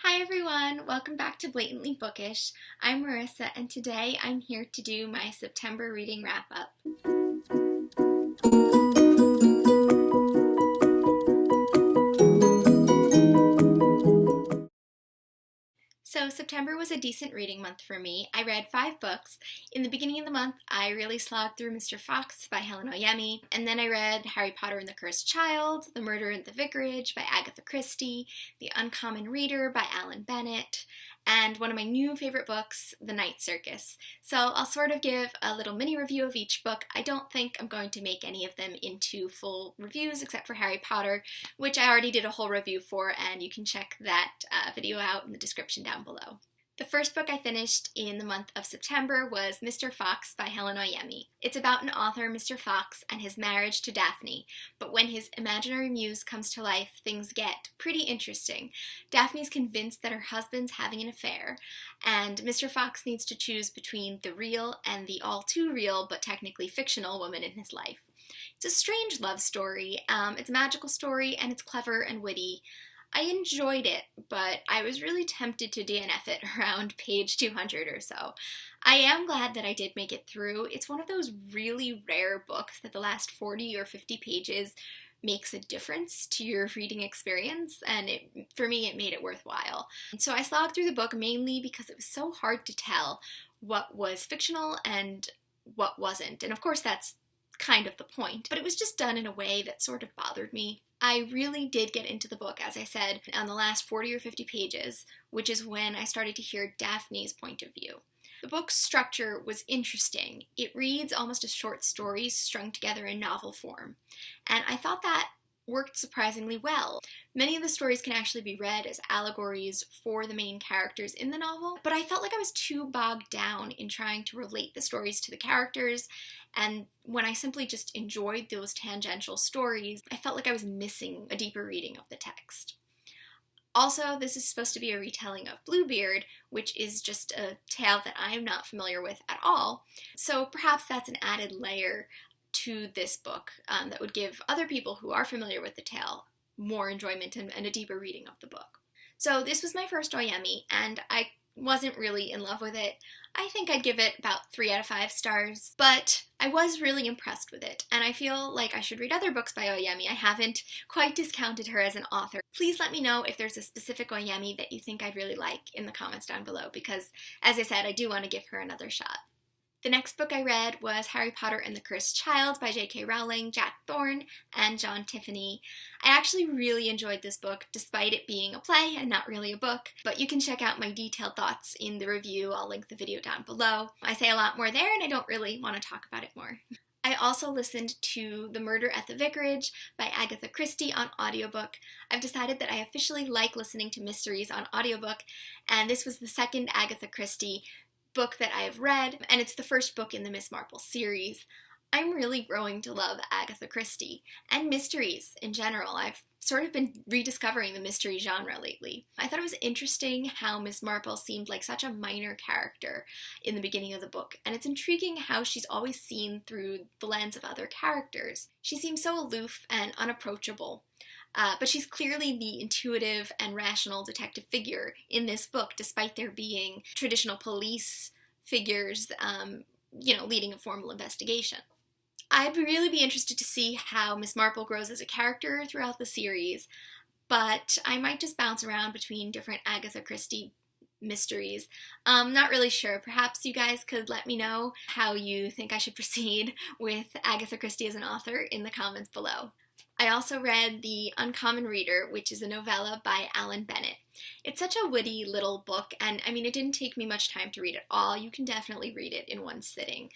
Hi everyone, welcome back to Blatantly Bookish. I'm Marissa and today I'm here to do my September reading wrap-up. So September was a decent reading month for me. I read 5 books. In the beginning of the month, I really slogged through Mr. Fox by Helen Oyemi, and then I read Harry Potter and the Cursed Child, The Murder in the Vicarage by Agatha Christie, The Uncommon Reader by Bennett, and one of my new favorite books, The Night Circus. So I'll sort of give a little mini review of each book. I don't think I'm going to make any of them into full reviews except for Harry Potter, which I already did a whole review for, and you can check that video out in the description down below. The first book I finished in the month of September was Mr. Fox by Helen Oyemi. It's about an author, Mr. Fox, and his marriage to Daphne, but when his imaginary muse comes to life, things get pretty interesting. Daphne's convinced that her husband's having an affair, and Mr. Fox needs to choose between the real and the all-too-real, but technically fictional woman in his life. It's a strange love story. It's a magical story, and it's clever and witty. I enjoyed it, but I was really tempted to DNF it around page 200 or so. I am glad that I did make it through. It's one of those really rare books that the last 40 or 50 pages makes a difference to your reading experience, and for me it made it worthwhile. So I slogged through the book mainly because it was so hard to tell what was fictional and what wasn't, and of course that's kind of the point, but it was just done in a way that sort of bothered me. I really did get into the book, as I said, on the last 40 or 50 pages, which is when I started to hear Daphne's point of view. The book's structure was interesting. It reads almost as short stories strung together in novel form, and I thought that worked surprisingly well. Many of the stories can actually be read as allegories for the main characters in the novel, but I felt like I was too bogged down in trying to relate the stories to the characters, and when I simply just enjoyed those tangential stories, I felt like I was missing a deeper reading of the text. Also, this is supposed to be a retelling of Bluebeard, which is just a tale that I'm not familiar with at all, so perhaps that's an added layer to this book that would give other people who are familiar with the tale more enjoyment and a deeper reading of the book. So this was my first Oyemi, and I wasn't really in love with it. I think I'd give it about 3 out of 5 stars, but I was really impressed with it, and I feel like I should read other books by Oyemi. I haven't quite discounted her as an author. Please let me know if there's a specific Oyemi that you think I'd really like in the comments down below, because, as I said, I do want to give her another shot. The next book I read was Harry Potter and the Cursed Child by J.K. Rowling, Jack Thorne, and John Tiffany. I actually really enjoyed this book, despite it being a play and not really a book, but you can check out my detailed thoughts in the review. I'll link the video down below. I say a lot more there, and I don't really want to talk about it more. I also listened to The Murder at the Vicarage by Agatha Christie on audiobook. I've decided that I officially like listening to mysteries on audiobook, and this was the second Agatha Christie book that I have read, and it's the first book in the Miss Marple series. I'm really growing to love Agatha Christie, and mysteries in general. I've sort of been rediscovering the mystery genre lately. I thought it was interesting how Miss Marple seemed like such a minor character in the beginning of the book, and it's intriguing how she's always seen through the lens of other characters. She seems so aloof and unapproachable. But she's clearly the intuitive and rational detective figure in this book, despite there being traditional police figures, leading a formal investigation. I'd really be interested to see how Miss Marple grows as a character throughout the series, but I might just bounce around between different Agatha Christie mysteries. Not really sure. Perhaps you guys could let me know how you think I should proceed with Agatha Christie as an author in the comments below. I also read The Uncommon Reader, which is a novella by Bennett. It's such a witty little book, and I mean, it didn't take me much time to read it all. You can definitely read it in one sitting.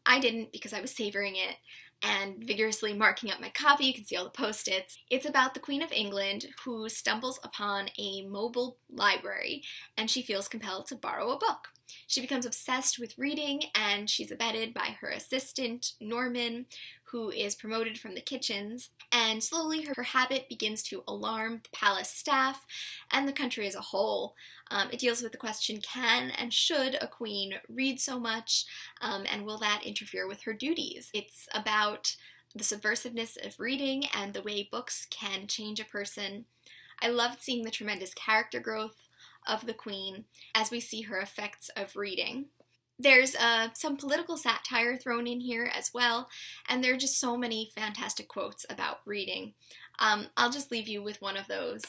I didn't, because I was savoring it and vigorously marking up my copy. You can see all the post-its. It's about the Queen of England who stumbles upon a mobile library, and she feels compelled to borrow a book. She becomes obsessed with reading, and she's abetted by her assistant, Norman, who is promoted from the kitchens, and slowly her habit begins to alarm the palace staff and the country as a whole. It deals with the question, can and should a queen read so much, and will that interfere with her duties? It's about the subversiveness of reading and the way books can change a person. I loved seeing the tremendous character growth of the Queen as we see her effects of reading. There's some political satire thrown in here as well, and there are just so many fantastic quotes about reading. I'll just leave you with one of those.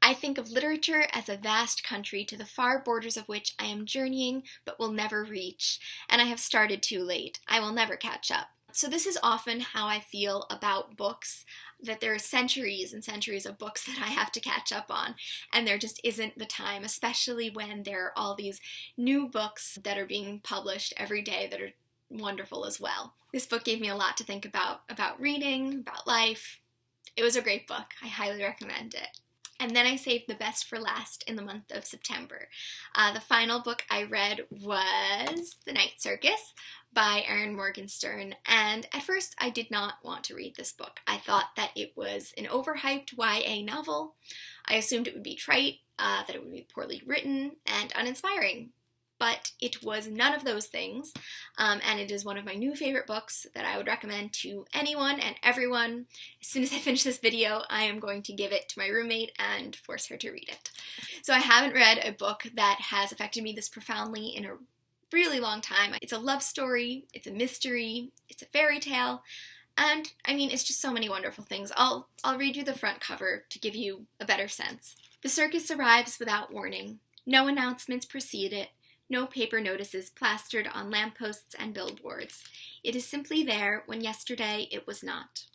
I think of literature as a vast country to the far borders of which I am journeying but will never reach, and I have started too late. I will never catch up. So this is often how I feel about books, that there are centuries and centuries of books that I have to catch up on, and there just isn't the time, especially when there are all these new books that are being published every day that are wonderful as well. This book gave me a lot to think about reading, about life. It was a great book. I highly recommend it. And then I saved the best for last in the month of September. The final book I read was The Night Circus by Erin Morgenstern, and at first I did not want to read this book. I thought that it was an overhyped YA novel. I assumed it would be trite, that it would be poorly written and uninspiring. But it was none of those things, and it is one of my new favorite books that I would recommend to anyone and everyone. As soon as I finish this video, I am going to give it to my roommate and force her to read it. So I haven't read a book that has affected me this profoundly in a really long time. It's a love story, it's a mystery, it's a fairy tale, and I mean, it's just so many wonderful things. I'll read you the front cover to give you a better sense. The circus arrives without warning. No announcements precede it. No paper notices plastered on lampposts and billboards. It is simply there when yesterday it was not.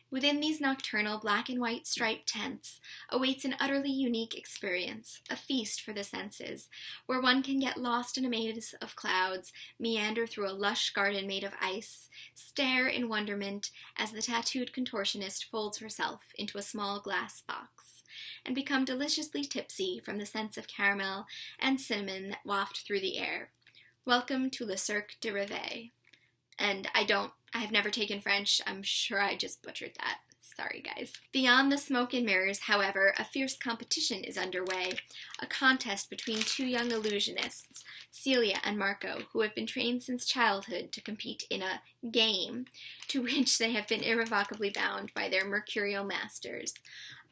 Within these nocturnal black and white striped tents awaits an utterly unique experience, a feast for the senses, where one can get lost in a maze of clouds, meander through a lush garden made of ice, stare in wonderment as the tattooed contortionist folds herself into a small glass box, and become deliciously tipsy from the scents of caramel and cinnamon that waft through the air. Welcome to Le Cirque de Rêve. And I have never taken French. I'm sure I just butchered that. Sorry, guys. Beyond the smoke and mirrors, however, a fierce competition is underway, a contest between two young illusionists, Celia and Marco, who have been trained since childhood to compete in a game to which they have been irrevocably bound by their mercurial masters.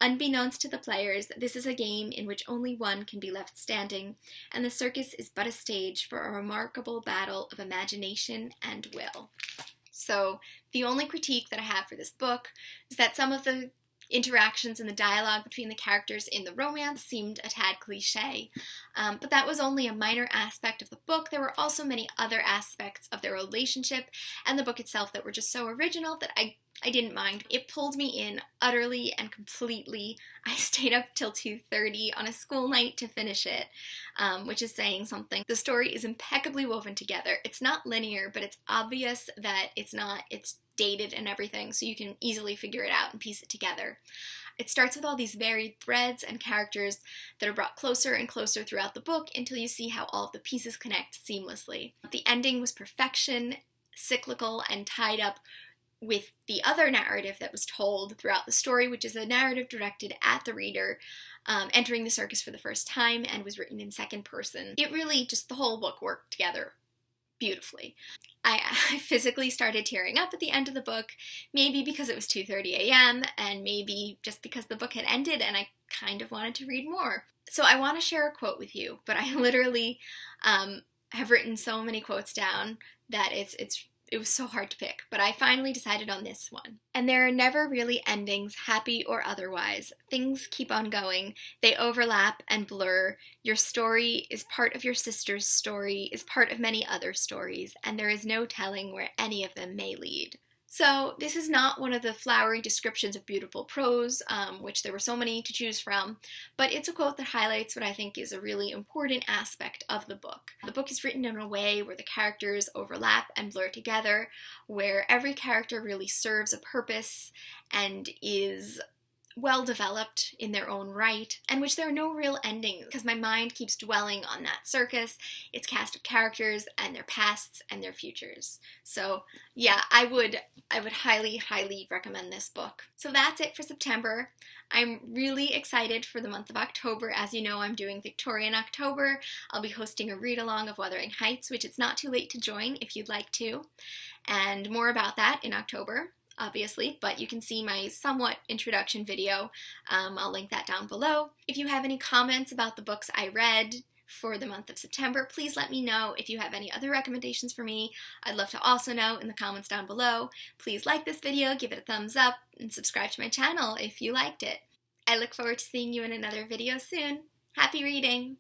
Unbeknownst to the players, this is a game in which only one can be left standing, and the circus is but a stage for a remarkable battle of imagination and will. So, the only critique that I have for this book is that some of the interactions and the dialogue between the characters in the romance seemed a tad cliche. But that was only a minor aspect of the book. There were also many other aspects of their relationship and the book itself that were just so original that I didn't mind. It pulled me in utterly and completely. I stayed up till 2:30 on a school night to finish it, which is saying something. The story is impeccably woven together. It's not linear, but it's obvious that it's not. It's dated and everything, so you can easily figure it out and piece it together. It starts with all these varied threads and characters that are brought closer and closer throughout the book until you see how all of the pieces connect seamlessly. The ending was perfection, cyclical, and tied up with the other narrative that was told throughout the story, which is a narrative directed at the reader entering the circus for the first time and was written in second person. It really just, the whole book worked together beautifully. I physically started tearing up at the end of the book, maybe because it was 2:30 a.m. and maybe just because the book had ended and I kind of wanted to read more. So I want to share a quote with you, but I literally have written so many quotes down that it was so hard to pick, but I finally decided on this one. And there are never really endings, happy or otherwise. Things keep on going. They overlap and blur. Your story is part of your sister's story, is part of many other stories, and there is no telling where any of them may lead. So this is not one of the flowery descriptions of beautiful prose, which there were so many to choose from, but it's a quote that highlights what I think is a really important aspect of the book. The book is written in a way where the characters overlap and blur together, where every character really serves a purpose and is well developed in their own right, and which there are no real endings, because my mind keeps dwelling on that circus, its cast of characters, and their pasts and their futures. So yeah, I would highly, highly recommend this book. So that's it for September. I'm really excited for the month of October. As you know, I'm doing Victorian October. I'll be hosting a read-along of Wuthering Heights, which it's not too late to join if you'd like to, and more about that in October. obviously, but you can see my somewhat introduction video. I'll link that down below. If you have any comments about the books I read for the month of September, please let me know. If you have any other recommendations for me, I'd love to also know in the comments down below. Please like this video, give it a thumbs up, and subscribe to my channel if you liked it. I look forward to seeing you in another video soon. Happy reading!